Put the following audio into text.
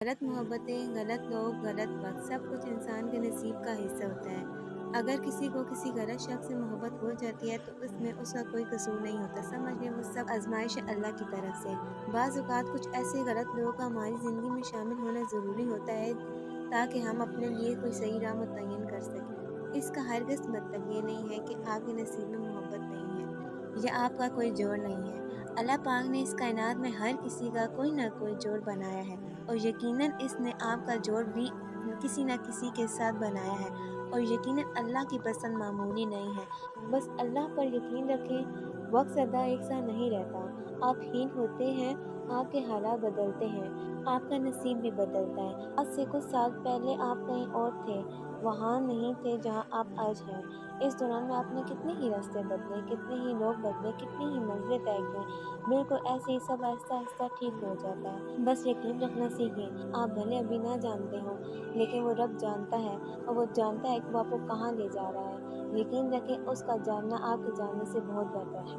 غلط محبتیں، غلط لوگ، غلط وقت سب کچھ انسان کے نصیب کا حصہ ہوتا ہے۔ اگر کسی کو کسی غلط شخص سے محبت ہو جاتی ہے تو اس میں اس کا کوئی قصور نہیں ہوتا، سمجھ لیں وہ سب آزمائش ہے اللہ کی طرف سے۔ بعض اوقات کچھ ایسے غلط لوگوں کا ہماری زندگی میں شامل ہونا ضروری ہوتا ہے تاکہ ہم اپنے لیے کوئی صحیح راہ متعین کر سکیں۔ اس کا ہرگز مطلب یہ نہیں ہے کہ آپ کے نصیب میں محبت نہیں ہے یا آپ کا کوئی جوڑ نہیں ہے۔ اللہ پاک نے اس کائنات میں ہر کسی کا کوئی نہ کوئی جوڑ بنایا ہے، اور یقیناً اس نے آپ کا جوڑ بھی کسی نہ کسی کے ساتھ بنایا ہے، اور یقیناً اللہ کی پسند معمولی نہیں ہے۔ بس اللہ پر یقین رکھیں، وقت سدا ایک سا نہیں رہتا، آپ ہین ہوتے ہیں، آپ کے حالات بدلتے ہیں، آپ کا نصیب بھی بدلتا ہے۔ آج سے کچھ سال پہلے آپ کہیں اور تھے، وہاں نہیں تھے جہاں آپ آج ہیں۔ اس دوران میں آپ نے کتنے ہی راستے بدلے، کتنے ہی لوگ بدلے، کتنی ہی منزلیں طے کی، بالکل ایسے ہی سب آہستہ آہستہ ٹھیک ہو جاتا ہے۔ بس یقین رکھنا سیکھیں، آپ بھلے ابھی نہ جانتے ہوں لیکن وہ رب جانتا ہے، اور وہ جانتا ہے کہ وہ آپ کو کہاں لے جا رہا ہے۔ یقین رکھیں اس کا جاننا آپ کے جاننے سے بہت بہتر ہے۔